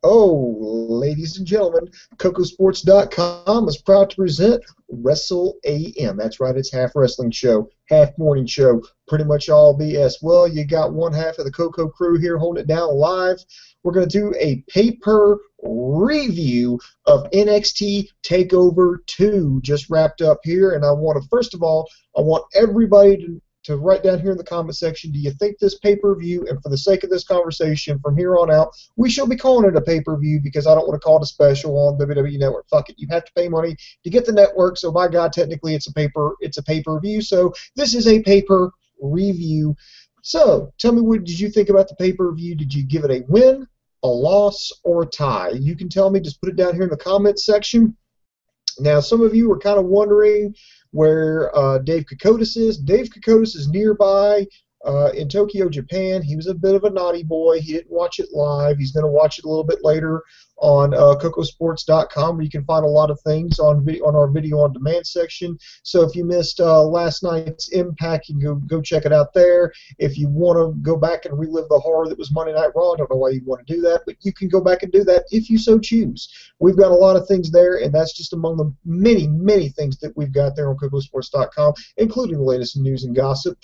Oh, ladies and gentlemen, Kocosports.com is proud to present Wrestle AM. That's right, it's half wrestling show, half morning show, pretty much all BS. Well, you got one half of the Coco crew here holding it down live. We're going to do a paper review of NXT Takeover 2, just wrapped up here. And I want to, first of all, I want everybody to write down here in the comment section, do you think this pay-per-view, and for the sake of this conversation from here on out, we shall be calling it a pay-per-view because I don't want to call it a special on WWE Network. Fuck it, you have to pay money to get the network, so by God, technically it's a pay-per-view, so this is a paper review. So, tell me, what did you think about the pay-per-view? Did you give it a win, a loss, or a tie? You can tell me, just put it down here in the comments section. Now, some of you are kind of wondering where Dave Kocotis is. Dave Kocotis is nearby in Tokyo, Japan. He was a bit of a naughty boy. He didn't watch it live. He's going to watch it a little bit later on Kocosports.com, where you can find a lot of things on our video on demand section. So if you missed last night's Impact, you can go check it out there. If you want to go back and relive the horror that was Monday Night Raw, I don't know why you'd want to do that, but you can go back and do that if you so choose. We've got a lot of things there, and that's just among the many, many things that we've got there on Kocosports.com, including the latest news and gossip.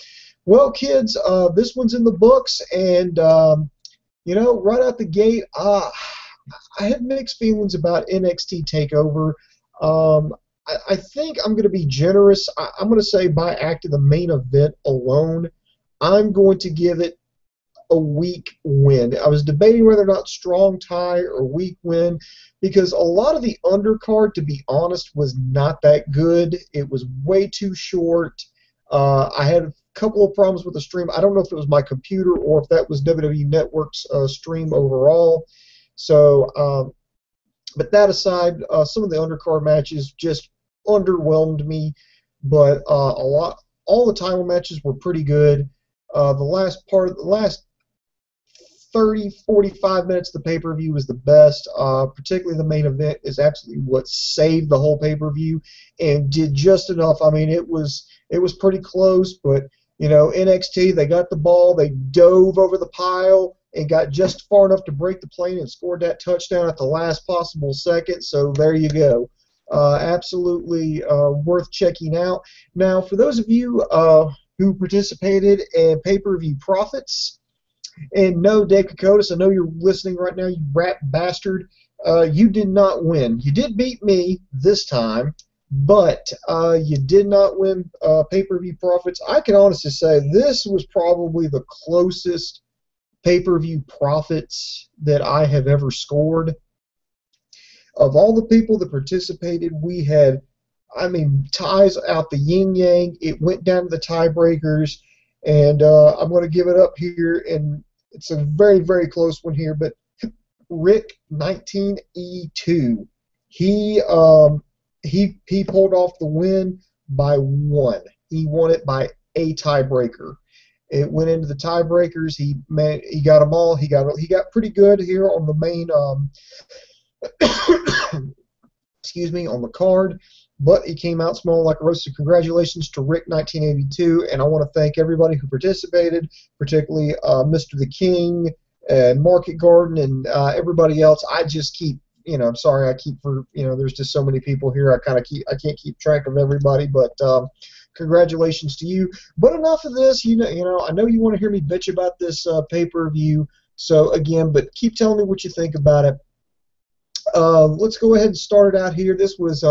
Well, kids, this one's in the books, and, right out the gate, I have mixed feelings about NXT TakeOver. I think I'm going to be generous. I'm going to say by act of the main event alone, I'm going to give it a weak win. I was debating whether or not strong tie or weak win because a lot of the undercard, to be honest, was not that good. It was way too short. I had a couple of problems with the stream. I don't know if it was my computer or if that was WWE Network's stream overall. So, but that aside, some of the undercard matches just underwhelmed me. But all the title matches were pretty good. The last 30, 45 minutes of the pay-per-view was the best. Particularly the main event is absolutely what saved the whole pay-per-view and did just enough. I mean, it was pretty close, but NXT, they got the ball, they dove over the pile and got just far enough to break the plane and scored that touchdown at the last possible second. So there you go. Absolutely worth checking out. Now, for those of you who participated in pay-per-view profits, and no, Dave Kocotis, I know you're listening right now, you rat bastard. You did not win. You did beat me this time, but you did not win pay-per-view profits. I can honestly say this was probably the closest pay-per-view profits that I have ever scored. Of all the people that participated, we had, ties out the yin-yang. It went down to the tiebreakers, and I'm going to give it up here, and it's a very, very close one here, but Rick 19E2, he pulled off the win by one. He won it by a tiebreaker. It went into the tiebreakers. He got them all. He got pretty good here on the main excuse me, on the card, but he came out smelling like a roast. So congratulations to Rick 1982, and I want to thank everybody who participated, particularly Mr. The King and Market Garden and everybody else. I just keep, I'm sorry, there's just so many people here. I can't keep track of everybody, but congratulations to you. But enough of this. I know you want to hear me bitch about this pay-per-view. So again, but keep telling me what you think about it. Let's go ahead and start it out here. This was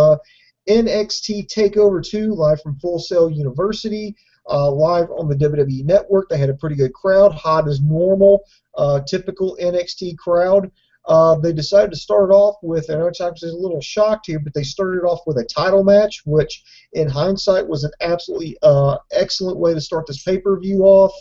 NXT Takeover 2, live from Full Sail University, live on the WWE Network. They had a pretty good crowd, hot as normal, typical NXT crowd. They decided to start off with, and I was a little shocked here, but they started off with a title match, which in hindsight was an absolutely excellent way to start this pay-per-view off.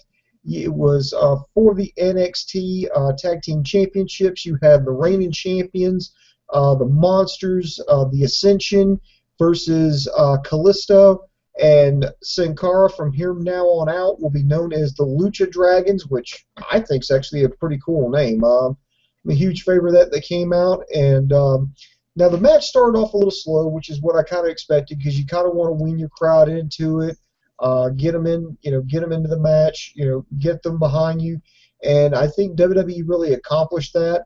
It was for the NXT Tag Team Championships. You have the reigning champions, the Monsters, the Ascension versus Kalisto and Sin Cara. From here now on out will be known as the Lucha Dragons, which I think is actually a pretty cool name. I'm a huge favor that they came out, and now the match started off a little slow, which is what I kind of expected because you kind of want to wean your crowd into it. Get them into the match, get them behind you. And I think WWE really accomplished that.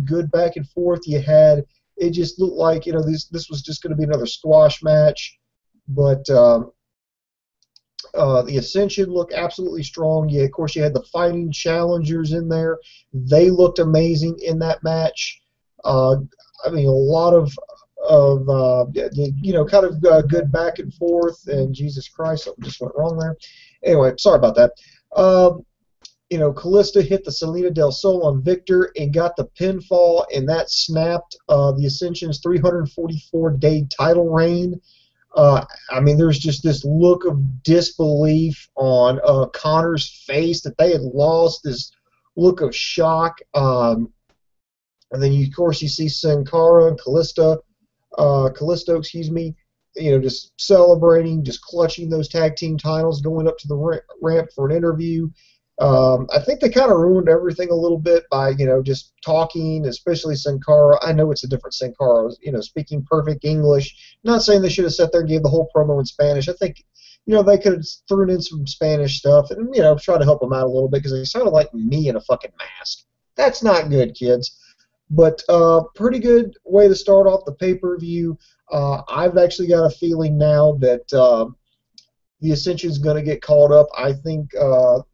Good back and forth. It just looked like, this was just going to be another squash match. But the Ascension looked absolutely strong. Yeah, of course, you had the fighting challengers in there. They looked amazing in that match. I mean, a lot of kind of good back and forth. And Jesus Christ, something just went wrong there. Anyway, sorry about that. Callista hit the Selena Del Sol on Victor and got the pinfall, and that snapped the Ascension's 344-day title reign. I mean, there's just this look of disbelief on Connor's face that they had lost, this look of shock. And then, of course, you see Sin Cara and Callisto, just celebrating, just clutching those tag team titles, going up to the ramp for an interview. I think they kind of ruined everything a little bit by, just talking, especially Sin Cara. I know it's a different Sin Cara, speaking perfect English. Not saying they should have sat there and gave the whole promo in Spanish. I think, they could have thrown in some Spanish stuff and, try to help them out a little bit because they sounded like me in a fucking mask. That's not good, kids. But pretty good way to start off the pay-per-view. I've actually got a feeling now that the Ascension is going to get called up. I think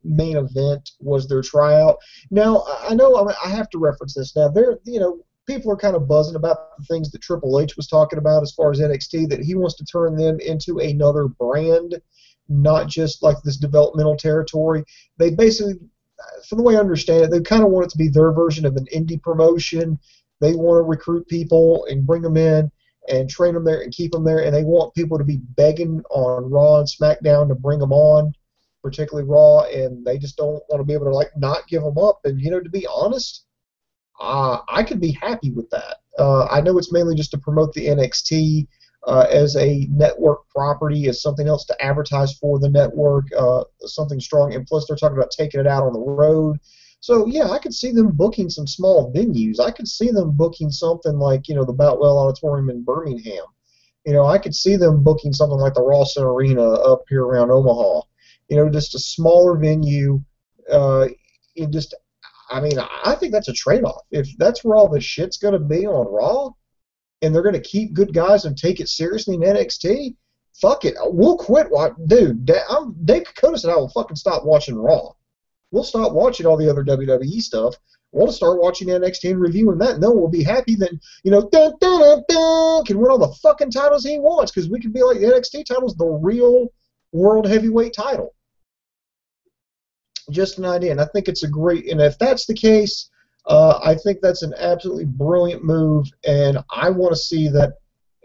main event was their tryout. Now, I know I have to reference this now. People are kind of buzzing about the things that Triple H was talking about as far as NXT, that he wants to turn them into another brand, not just like this developmental territory. They basically, from the way I understand it, they kind of want it to be their version of an indie promotion. They want to recruit people and bring them in and train them there and keep them there, and they want people to be begging on Raw and SmackDown to bring them on, particularly Raw, and they just don't want to be able to not give them up. And to be honest, I could be happy with that. I know it's mainly just to promote the NXT as a network property, as something else to advertise for the network, something strong, and plus they're talking about taking it out on the road. So, yeah, I could see them booking some small venues. I could see them booking something like, the Boutwell Auditorium in Birmingham. I could see them booking something like the Rawson Arena up here around Omaha. Just a smaller venue. I think that's a trade-off. If that's where all the shit's going to be on Raw, and they're going to keep good guys and take it seriously in NXT, fuck it. We'll quit. Dude, Dave Kokotis and I will fucking stop watching Raw. We'll stop watching all the other WWE stuff. We'll start watching NXT and reviewing that, and then we'll be happy that, dun, dun, dun, dun, can win all the fucking titles he wants, because we can be like, the NXT title's the real world heavyweight title. Just an idea, and I think it's and if that's the case, I think that's an absolutely brilliant move, and I want to see that,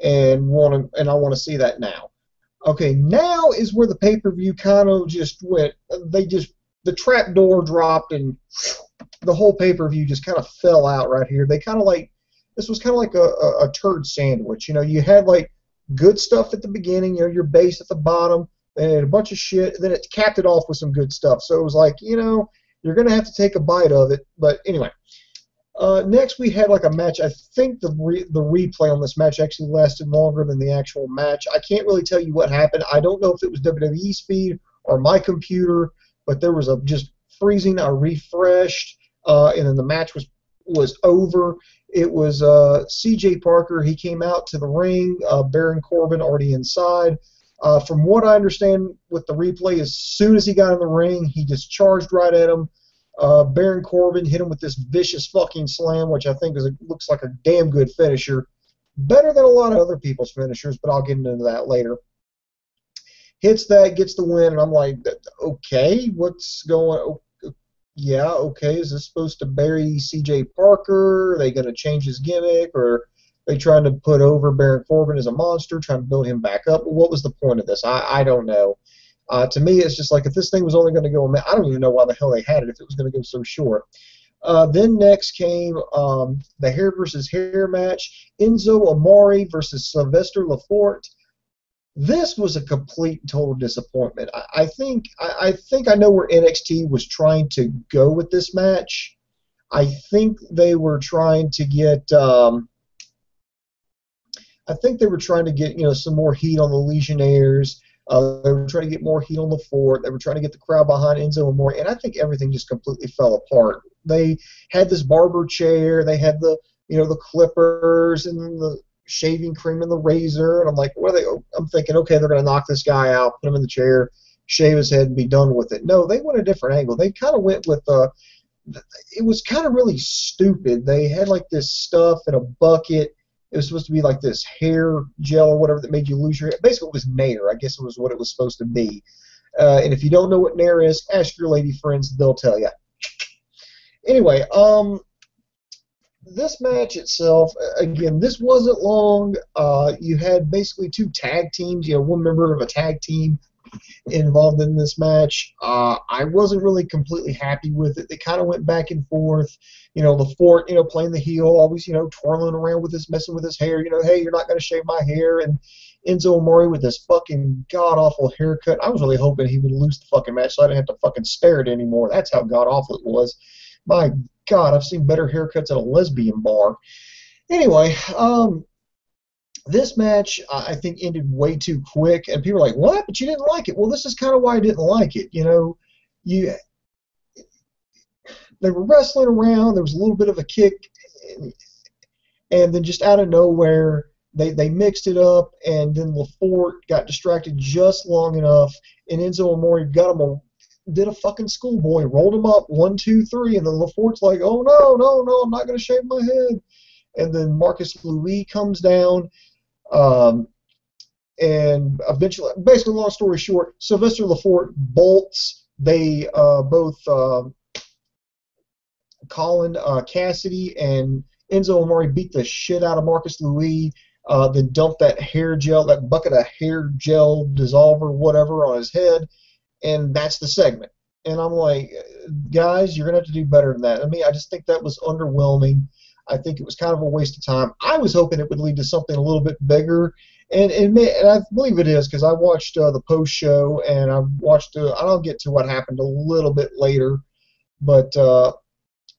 and I want to see that now. Okay, now is where the pay-per-view kind of just went. The trap door dropped, and the whole pay-per-view just kind of fell out right here. This was kind of like a turd sandwich. You had good stuff at the beginning, your base at the bottom, and a bunch of shit, and then it capped it off with some good stuff. So it was like, you're going to have to take a bite of it. But anyway, next we had a match. I think the replay on this match actually lasted longer than the actual match. I can't really tell you what happened. I don't know if it was WWE speed or my computer, but there was just freezing. I refreshed, and then the match was over. It was C.J. Parker. He came out to the ring. Baron Corbin already inside. From what I understand with the replay, as soon as he got in the ring, he just charged right at him. Baron Corbin hit him with this vicious fucking slam, which I think looks like a damn good finisher. Better than a lot of other people's finishers, but I'll get into that later. Hits that, gets the win, and I'm like, okay, what's going on? Yeah, okay, is this supposed to bury C.J. Parker? Are they going to change his gimmick? Or are they trying to put over Baron Corbin as a monster, trying to build him back up? What was the point of this? I don't know. To me, it's just like, if this thing was only going to go, I don't even know why the hell they had it if it was going to go so short. Then next came the hair versus hair match, Enzo Amore versus Sylvester Lafort. This was a complete and total disappointment. I think I know where NXT was trying to go with this match. I think they were trying to get some more heat on the Legionnaires. They were trying to get more heat on the fort. They were trying to get the crowd behind Enzo Amore, and I think everything just completely fell apart. They had this barber chair. They had the clippers and the shaving cream and the razor, and I'm like, what are they? I'm thinking, okay, they're going to knock this guy out, put him in the chair, shave his head, and be done with it. No, they went a different angle. They kind of went with it was kind of really stupid. They had like this stuff in a bucket. It was supposed to be like this hair gel or whatever that made you lose your hair. Basically, it was Nair. I guess it was what it was supposed to be. And if you don't know what Nair is, ask your lady friends. They'll tell you. Anyway, this match itself, again, this wasn't long. You had basically two tag teams. One member of a tag team involved in this match. I wasn't really completely happy with it. They kind of went back and forth. The Fort, playing the heel, always, twirling around with this, messing with his hair. Hey, you're not going to shave my hair. And Enzo Amore with this fucking god-awful haircut. I was really hoping he would lose the fucking match so I didn't have to fucking stare at it anymore. That's how god-awful it was. My God, I've seen better haircuts at a lesbian bar. Anyway, this match, I think, ended way too quick, and people are like, what? But you didn't like it. Well, this is kind of why I didn't like it. They were wrestling around. There was a little bit of a kick, and then just out of nowhere, they mixed it up, and then LaForte got distracted just long enough, and Enzo Amore did a fucking schoolboy, rolled him up, 1, 2, 3, and then LaForte's like, oh, no, I'm not going to shave my head. And then Marcus Louis comes down, and eventually, basically, long story short, Sylvester LaForte bolts. They both, Colin Cassidy and Enzo Amore beat the shit out of Marcus Louis, then dumped that bucket of hair gel dissolver, whatever, on his head. And that's the segment. And I'm like, guys, you're going to have to do better than that. I just think that was underwhelming. I think it was kind of a waste of time. I was hoping it would lead to something a little bit bigger. And I believe it is, because I watched the post show, and I'll get to what happened a little bit later. But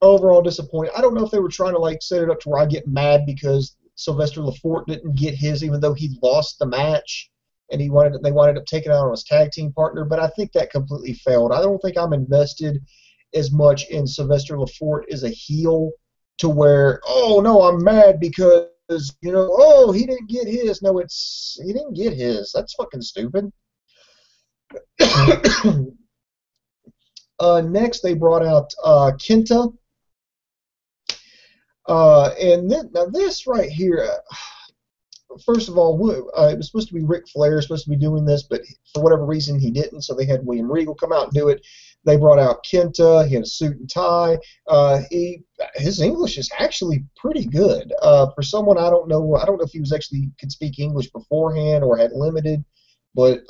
overall disappointed. I don't know if they were trying to set it up to where I get mad because Sylvester LaForte didn't get his, even though he lost the match. And they wanted to take it out on his tag team partner, but I think that completely failed. I don't think I'm invested as much in Sylvester LaForte as a heel to where, oh no, I'm mad because he didn't get his. No, he didn't get his. That's fucking stupid. Next, they brought out Kenta, and now this right here. First of all, it was supposed to be Ric Flair supposed to be doing this, but for whatever reason he didn't, so they had William Regal come out and do it. They brought out Kenta. He had a suit and tie. His English is actually pretty good. For someone I don't know if he could speak English beforehand or had limited, but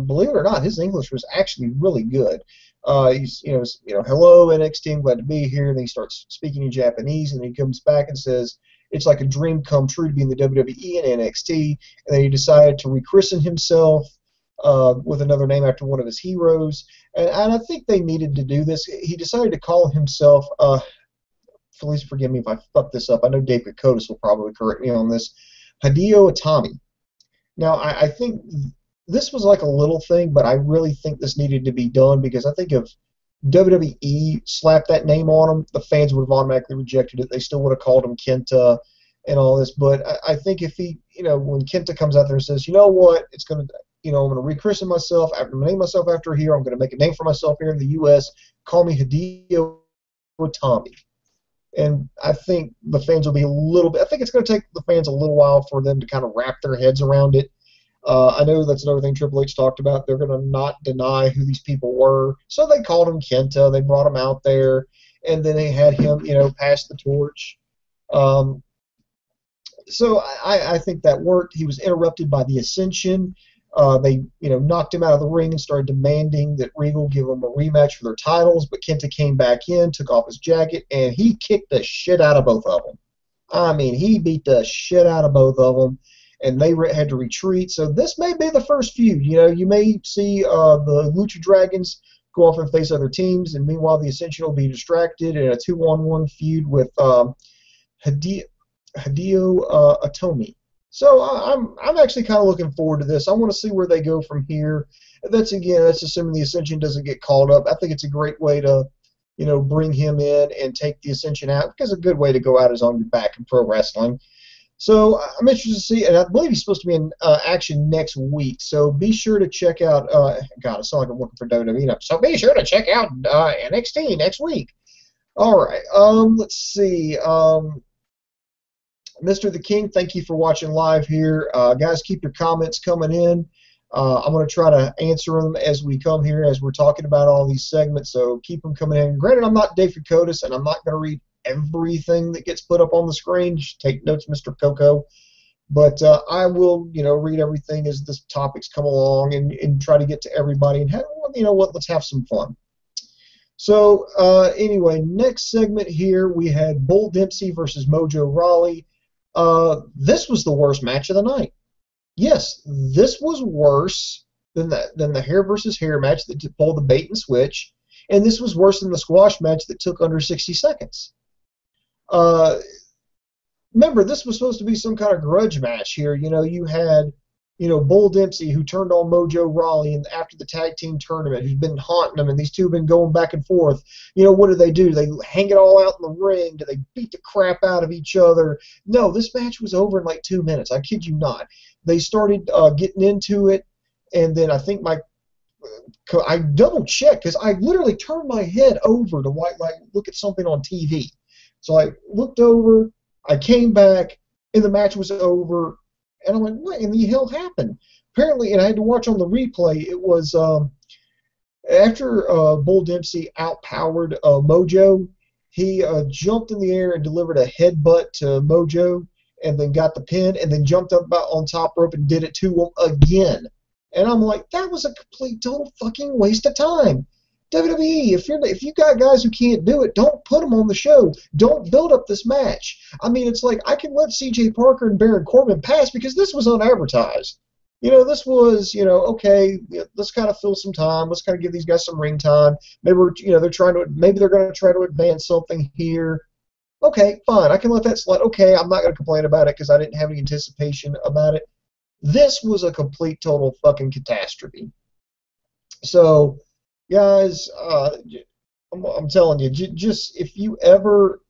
believe it or not, his English was actually really good. He's hello NXT, I'm glad to be here. And then he starts speaking in Japanese, and then he comes back and says, it's like a dream come true to be in the WWE and NXT. And then he decided to rechristen himself with another name after one of his heroes. And I think they needed to do this. He decided to call himself, please forgive me if I fuck this up. I know Dave Kocosports will probably correct me on this. Hideo Itami. Now, I think this was like a little thing, but I really think this needed to be done because I think if WWE slapped that name on him, the fans would have automatically rejected it. They still would have called him Kenta and all this. But I think if he, when Kenta comes out there and says, you know what, it's going to, I'm going to rechristen myself, name myself after a hero, I'm going to make a name for myself here in the U.S., call me Hideo Itami. And I think the fans will be I think it's going to take the fans a little while for them to kind of wrap their heads around it. I know that's another thing Triple H talked about. They're going to not deny who these people were. So they called him Kenta. They brought him out there. And then they had him, pass the torch. So I think that worked. He was interrupted by the Ascension. They, knocked him out of the ring and started demanding that Regal give him a rematch for their titles. But Kenta came back in, took off his jacket, and he kicked the shit out of both of them. I mean, he beat the shit out of both of them. And they had to retreat. So this may be the first feud. You may see the Lucha Dragons go off and face other teams, and meanwhile the Ascension will be distracted in a 2-on-1 feud with Hideo Itami. So I'm actually kind of looking forward to this. I want to see where they go from here. That's assuming the Ascension doesn't get called up. I think it's a great way to, bring him in and take the Ascension out, because a good way to go out is on your back in pro wrestling. So I'm interested to see, and I believe he's supposed to be in action next week. So be sure to check out. God, it sounds like I'm working for WWE now. So be sure to check out NXT next week. All right. Let's see. Mr. The King, thank you for watching live here. Guys, keep your comments coming in. I'm going to try to answer them as we come here, as we're talking about all these segments, so keep them coming in. Granted, I'm not Dave Kocosports, and I'm not going to read everything that gets put up on the screen. Just take notes, Mr. Coco. But I will, read everything as the topics come along and try to get to everybody. And, let's have some fun. So, anyway, next segment here, we had Bull Dempsey versus Mojo Rawley. This was the worst match of the night. Yes, this was worse than the hair versus hair match that pulled the bait and switch, and this was worse than the squash match that took under 60 seconds. Remember, this was supposed to be some kind of grudge match here. You had, Bull Dempsey, who turned on Mojo Rawley and after the tag team tournament, who's been haunting them, and these two have been going back and forth. What do? Do they hang it all out in the ring? Do they beat the crap out of each other? No, this match was over in like 2 minutes. I kid you not. They started getting into it, and then I think I double-checked, because I literally turned my head over to look at something on TV. So I looked over, I came back, and the match was over, and I'm like, what in the hell happened? Apparently, and I had to watch on the replay, it was after Bull Dempsey outpowered Mojo, he jumped in the air and delivered a headbutt to Mojo, and then got the pin, and then jumped up on top rope and did it to him again. And I'm like, that was a complete, total fucking waste of time. WWE, if you got guys who can't do it, don't put them on the show. Don't build up this match. I mean, it's like, I can let C.J. Parker and Baron Corbin pass because this was unadvertised. This was, okay, let's kind of fill some time. Let's kind of give these guys some ring time. Maybe they're going to try to advance something here. Okay, fine. I can let that slide. Okay, I'm not going to complain about it because I didn't have any anticipation about it. This was a complete, total fucking catastrophe. So, guys, I'm telling you, just if you ever,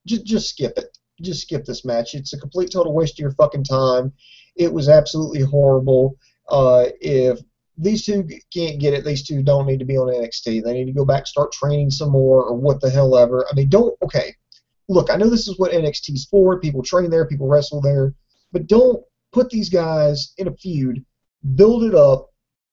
just skip it. Just skip this match. It's a complete, total waste of your fucking time. It was absolutely horrible. If these two can't get it, these two don't need to be on NXT. They need to go back, start training some more, or what the hell ever. I mean, okay. Look, I know this is what NXT's for. People train there, people wrestle there. But don't put these guys in a feud, build it up,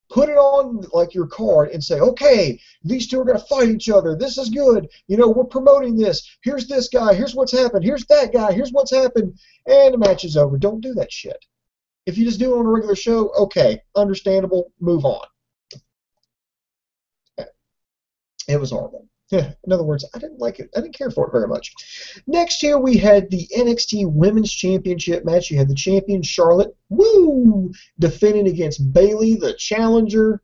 put it on like your card and say, okay, these two are going to fight each other. This is good. We're promoting this. Here's this guy. Here's what's happened. Here's that guy. Here's what's happened. And the match is over. Don't do that shit. If you just do it on a regular show, okay, understandable, move on. It was horrible. In other words, I didn't like it. I didn't care for it very much. Next here we had the NXT Women's Championship match. You had the champion Charlotte, defending against Bayley, the challenger.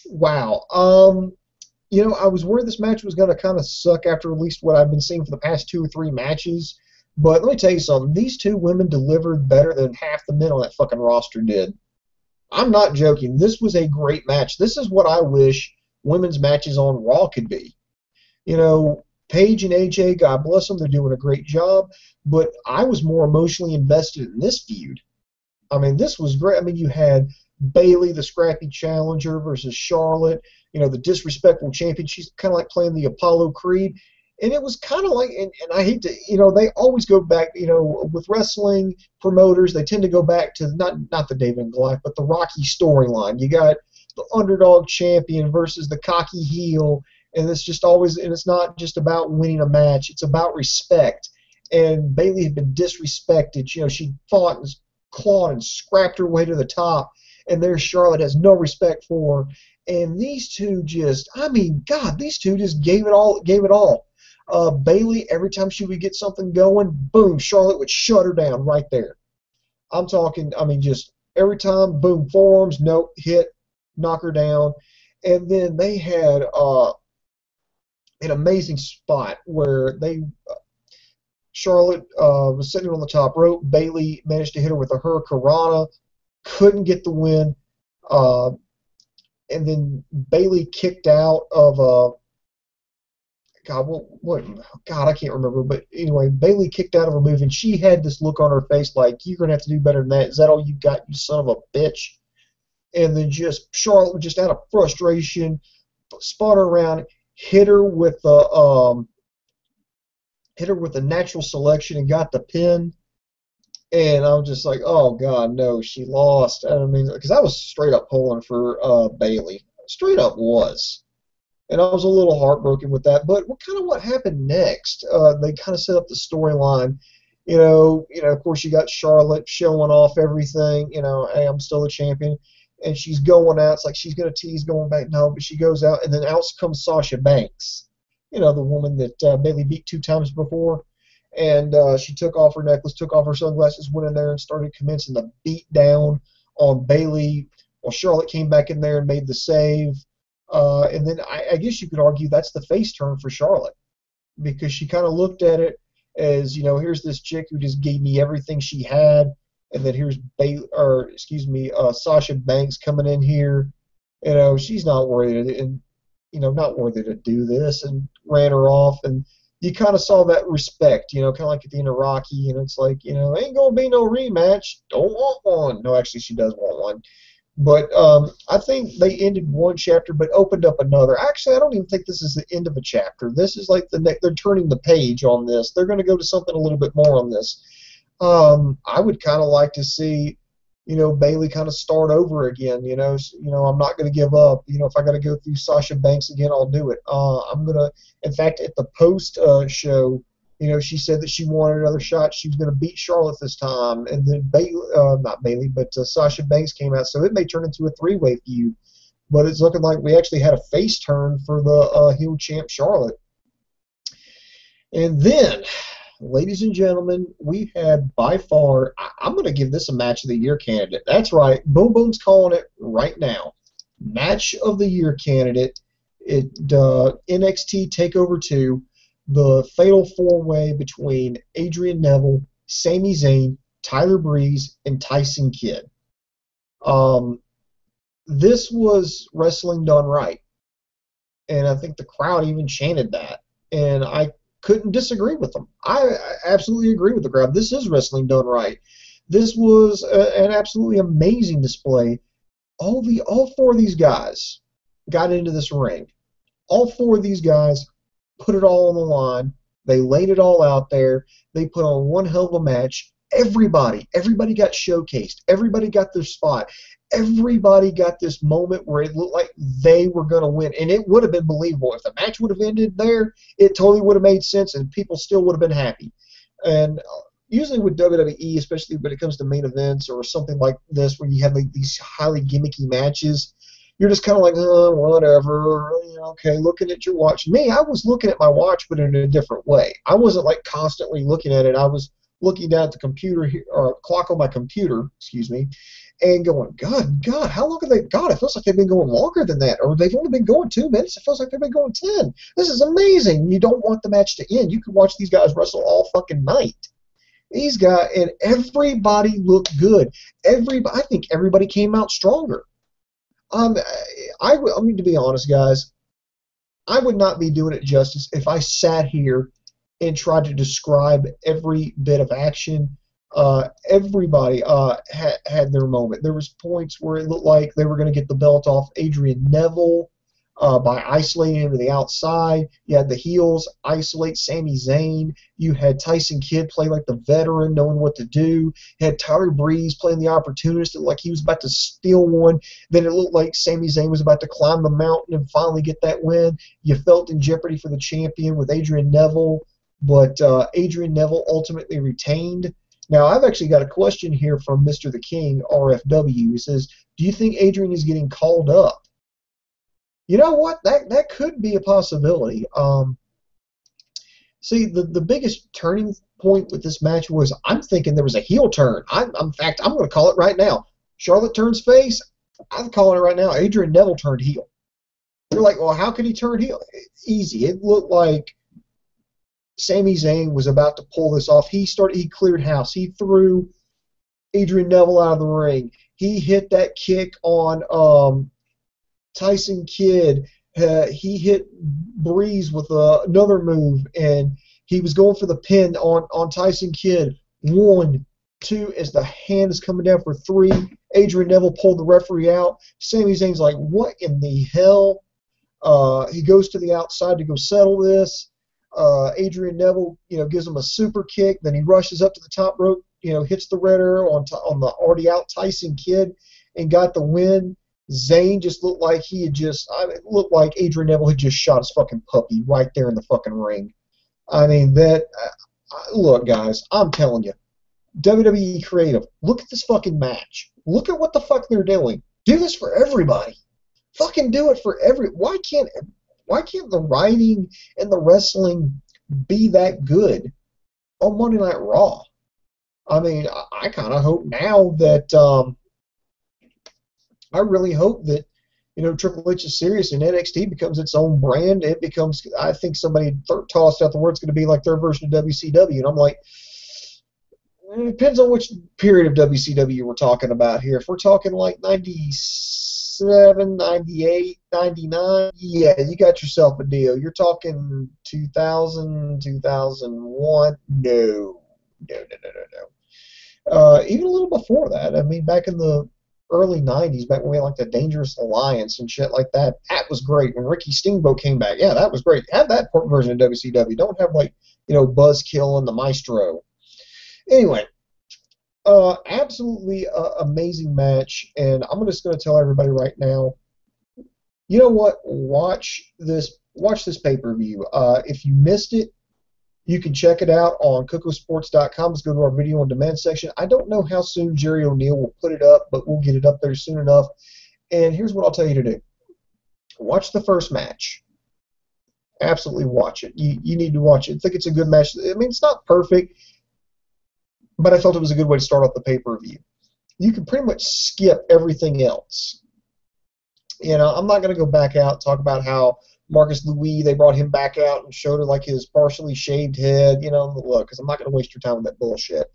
Wow. I was worried this match was going to kind of suck after at least what I've been seeing for the past 2 or 3 matches. But let me tell you something. These two women delivered better than half the men on that fucking roster did. I'm not joking. This was a great match. This is what I wish women's matches on Raw could be. Paige and AJ, God bless them, they're doing a great job, but I was more emotionally invested in this feud. I mean, this was great. I mean, you had Bayley, the scrappy challenger, versus Charlotte, the disrespectful champion. She's kind of like playing the Apollo Creed, and it was kind of like, and I hate to, they always go back, with wrestling promoters, they tend to go back to not the David and Goliath, but the Rocky storyline. You got the underdog champion versus the cocky heel. And it's just always, and it's not just about winning a match. It's about respect. And Bayley had been disrespected. She fought and clawed and scrapped her way to the top. And there's Charlotte has no respect for her. And these two just, these two just gave it all. Bayley, every time she would get something going, boom, Charlotte would shut her down right there. I'm talking, just every time, boom, forearms, nope, hit, knock her down. And then they had an amazing spot where they Charlotte was sitting on the top rope. Bayley managed to hit her with a Hurricanrana, couldn't get the win. And then Bayley kicked out of God, I can't remember. But anyway, Bayley kicked out of her move, and she had this look on her face like, you're going to have to do better than that. Is that all you got, you son of a bitch? And then just Charlotte, just out of frustration, spun her around, hit her with a natural selection and got the pin. And I'm just like, oh God, no, she lost. I mean, because I was straight up pulling for Bayley, straight up was. And I was a little heartbroken with that. But what happened next? They kind of set up the storyline. Of course, you got Charlotte showing off everything. Hey, I'm still a champion. And she's going out. It's like she's going to tease going back. No, but she goes out. And then out comes Sasha Banks, the woman that Bayley beat 2 times before. And she took off her necklace, took off her sunglasses, went in there and started commencing the beat down on Bayley. Well, Charlotte came back in there and made the save. And then I guess you could argue that's the face turn for Charlotte, because she kind of looked at it as, here's this chick who just gave me everything she had, and then here's Sasha Banks coming in here. She's not worthy to do this, and ran her off. And you kind of saw that respect, kind of like at the end of Rocky, and it's like, ain't gonna be no rematch. Don't want one. No, actually, she does want one. But I think they ended one chapter but opened up another. Actually, I don't even think this is the end of a chapter. This is like they're turning the page on this. They're going to go to something a little bit more on this. I would kind of like to see, Bayley kind of start over again. I'm not going to give up. If I got to go through Sasha Banks again, I'll do it. I'm going to, in fact, at the post show, she said that she wanted another shot. She was going to beat Charlotte this time. And then Sasha Banks came out. So it may turn into a 3-way feud. But it's looking like we actually had a face turn for the heel champ Charlotte. And then, ladies and gentlemen, we had by far, I'm going to give this a Match of the Year candidate. That's right. Boom Boom's calling it right now. Match of the Year candidate. NXT Takeover 2. The fatal 4-way between Adrian Neville, Sami Zayn, Tyler Breeze, and Tyson Kidd. This was wrestling done right. And I think the crowd even chanted that. And I couldn't disagree with them. I absolutely agree with the crowd. This is wrestling done right. This was an absolutely amazing display. All 4 of these guys got into this ring. All 4 of these guys put it all on the line. They laid it all out there. They put on one hell of a match. Everybody got showcased. Everybody got their spot. Everybody got this moment where it looked like they were going to win. And it would have been believable. If the match would have ended there, it totally would have made sense and people still would have been happy. And usually with WWE, especially when it comes to main events or something like this where you have like these highly gimmicky matches, you're just kind of like, whatever, okay, looking at your watch. Me, I was looking at my watch, but in a different way. I wasn't like constantly looking at it. I was looking down at the computer, or clock on my computer, and going, God, how long have they got? It feels like they've been going longer than that, or they've only been going 2 minutes. It feels like they've been going 10. This is amazing. You don't want the match to end. You can watch these guys wrestle all fucking night. These guys, and everybody looked good. I think everybody came out stronger. I mean, to be honest, guys, I would not be doing it justice if I sat here and tried to describe every bit of action. Everybody had their moment. There was points where it looked like they were going to get the belt off Adrian Neville by isolating him to the outside. You had the heels isolate Sami Zayn. You had Tyson Kidd play like the veteran, knowing what to do. You had Tyler Breeze playing the opportunist, like he was about to steal one. Then it looked like Sami Zayn was about to climb the mountain and finally get that win. You felt in jeopardy for the champion with Adrian Neville, but Adrian Neville ultimately retained. Now, I've actually got a question here from Mr. the King, RFW. He says, do you think Adrian is getting called up? You know what? That could be a possibility. See, the biggest turning point with this match was I'm thinking there was a heel turn. In fact, I'm going to call it right now. Charlotte turns face. I'm calling it right now. Adrian Neville turned heel. You're like, well, how could he turn heel? Easy. It looked like Sami Zayn was about to pull this off. He cleared house. He threw Adrian Neville out of the ring. He hit that kick on Tyson Kidd. He hit Breeze with another move, and he was going for the pin on Tyson Kidd. 1, 2, as the hand is coming down for 3. Adrian Neville pulled the referee out. Sami Zayn's like, what in the hell? He goes to the outside to go settle this. Adrian Neville, gives him a super kick. Then he rushes up to the top rope, hits the red arrow on the already out Tyson Kidd and got the win. Zayn just looked like it looked like Adrian Neville had just shot his fucking puppy right there in the fucking ring. I mean, look, guys, I'm telling you, WWE Creative, look at this fucking match. Look at what the fuck they're doing. Do this for everybody. Fucking do it for why can't the writing and the wrestling be that good on Monday Night Raw? I mean, I kind of hope now that I really hope that Triple H is serious and NXT becomes its own brand. It becomes, I think somebody tossed out the word it's going to be like their version of WCW, and I'm like, it depends on which period of WCW we're talking about here. If we're talking like 97, 98, 99, yeah, you got yourself a deal. You're talking 2000, 2001, no. Even a little before that, I mean, back in the early 90s, back when we had like the Dangerous Alliance and shit like that, that was great. When Ricky Steamboat came back, yeah, that was great. Have that version of WCW. Don't have like, Buzzkill and the Maestro. Anyway, absolutely amazing match, and I'm just going to tell everybody right now, you know what? Watch this pay-per-view. If you missed it, you can check it out on Kocosports.com. Let's go to our video on demand section. I don't know how soon Jerry O'Neill will put it up, but we'll get it up there soon enough. And here's what I'll tell you to do. Watch the first match. Absolutely watch it. You need to watch it. I think it's a good match. I mean, it's not perfect, but I felt it was a good way to start off the pay-per-view. You can pretty much skip everything else. I'm not going to go back out and talk about how Marcus Louis, they brought him back out and showed like his partially shaved head, look, because I'm not going to waste your time with that bullshit.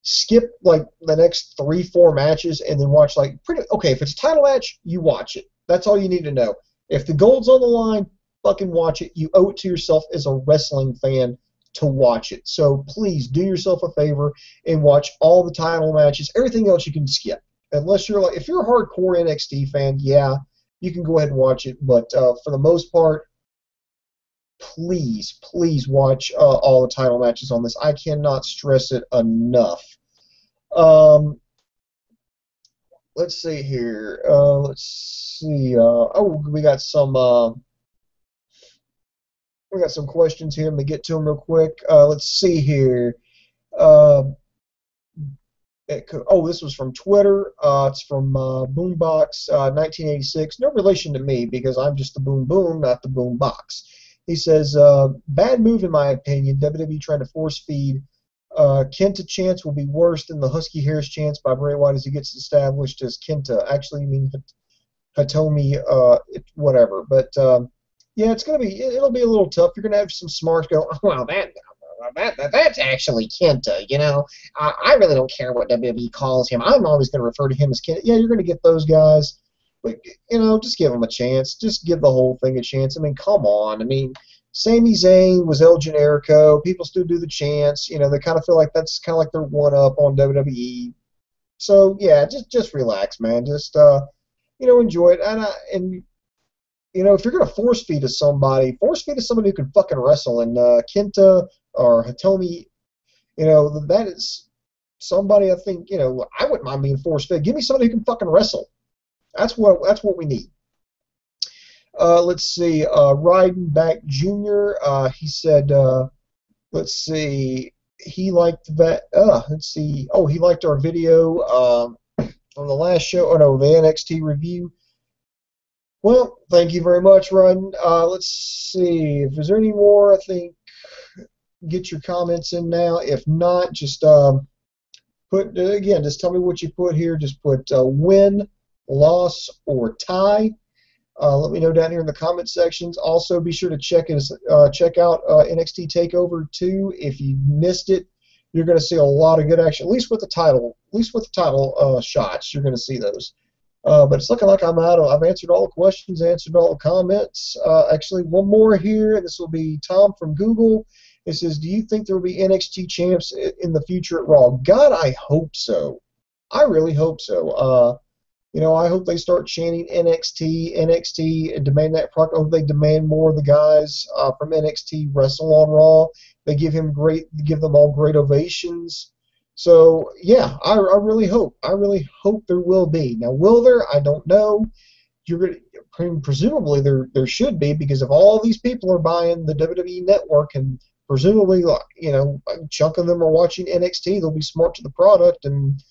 Skip like the next 3-4 matches and then watch okay, if it's a title match, you watch it. That's all you need to know. If the gold's on the line, fucking watch it. You owe it to yourself as a wrestling fan to watch it. So please do yourself a favor and watch all the title matches. Everything else you can skip. Unless you're if you're a hardcore NXT fan, yeah, you can go ahead and watch it, but for the most part, please watch all the title matches on this. I cannot stress it enough. Let's see here. We got some questions here. Let me get to them real quick. Let's see here. This was from Twitter. It's from Boombox 1986. No relation to me because I'm just the Boom Boom, not the Boombox. He says, bad move in my opinion. WWE trying to force feed Kenta chance will be worse than the Husky Harris chance by Bray Wyatt as he gets established as Kenta. Actually, I mean Hitomi, whatever. But yeah, it'll be a little tough. You're gonna have some smarts go, well, that's actually Kenta, I really don't care what WWE calls him. I'm always going to refer to him as Kenta. Yeah, you're going to get those guys, but, just give them a chance. Just give the whole thing a chance. I mean, come on. I mean, Sami Zayn was El Generico. People still do the chants. They kind of feel like that's kind of like their one-up on WWE. So, yeah, just relax, man. Just, enjoy it. And if you're going to force feed to somebody who can fucking wrestle. And Kenta or Hitomi, that is somebody I think, I wouldn't mind being force fed. Give me somebody who can fucking wrestle. That's what we need. Let's see. Ryden Back Jr. He said, let's see. He liked that. Let's see. Oh, he liked our video on the last show. Oh no, the NXT review. Well, thank you very much, Ryden. Let's see. If there's any more, I think get your comments in now. If not, just just tell me what you put here. Just put win, loss, or tie. Let me know down here in the comment sections. Also, be sure to check out NXT Takeover 2. If you missed it, you're going to see a lot of good action. At least with the title shots, you're going to see those. But it's looking like I've answered all the questions, answered all the comments. Actually, one more here, and this will be Tom from Google. It says, do you think there will be NXT champs in the future at Raw? God, I hope so. I really hope so. I hope they start chanting NXT, and demand that product. I hope they demand more of the guys from NXT wrestle on Raw. They give them all great ovations. So yeah, I really hope there will be. Now, will there? I don't know. Presumably there should be, because if all these people are buying the WWE network, and presumably a chunk of them are watching NXT, they'll be smart to the product, and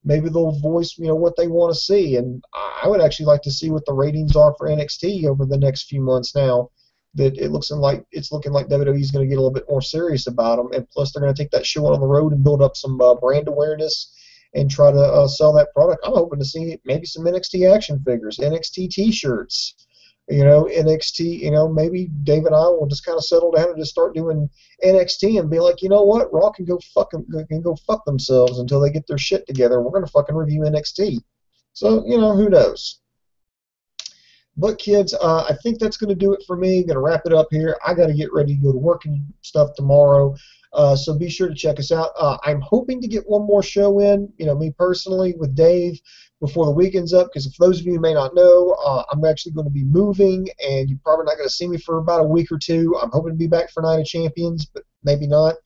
maybe they'll voice what they want to see. And I would actually like to see what the ratings are for NXT over the next few months now that it's looking like WWE is going to get a little bit more serious about them, and plus they're going to take that show on the road and build up some brand awareness and try to sell that product. I'm hoping to see maybe some NXT action figures, NXT T-shirts, NXT. Maybe Dave and I will just kind of settle down and just start doing NXT and be like, you know what, Raw can go fuck themselves until they get their shit together. We're gonna fucking review NXT. So who knows. But kids, I think that's going to do it for me. Going to wrap it up here. I got to get ready to go to work and stuff tomorrow. So be sure to check us out. I'm hoping to get one more show in, me personally, with Dave before the weekend's up, because for those of you who may not know, I'm actually going to be moving, and you're probably not going to see me for about a week or two. I'm hoping to be back for Night of Champions, but maybe not.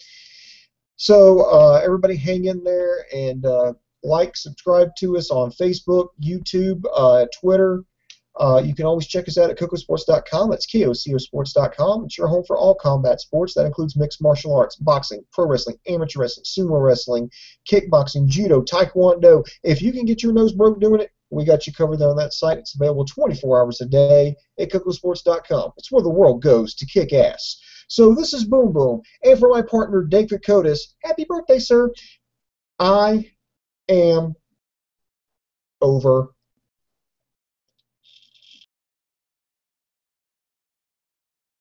So everybody hang in there and subscribe to us on Facebook, YouTube, Twitter. You can always check us out at Kocosports.com. That's KOCOsports.com. It's your home for all combat sports. That includes mixed martial arts, boxing, pro wrestling, amateur wrestling, sumo wrestling, kickboxing, judo, taekwondo. If you can get your nose broke doing it, we got you covered on that site. It's available 24 hours a day at Kocosports.com. It's where the world goes to kick ass. So this is Boom Boom. And for my partner, Dave Kokotis, happy birthday, sir. I am over.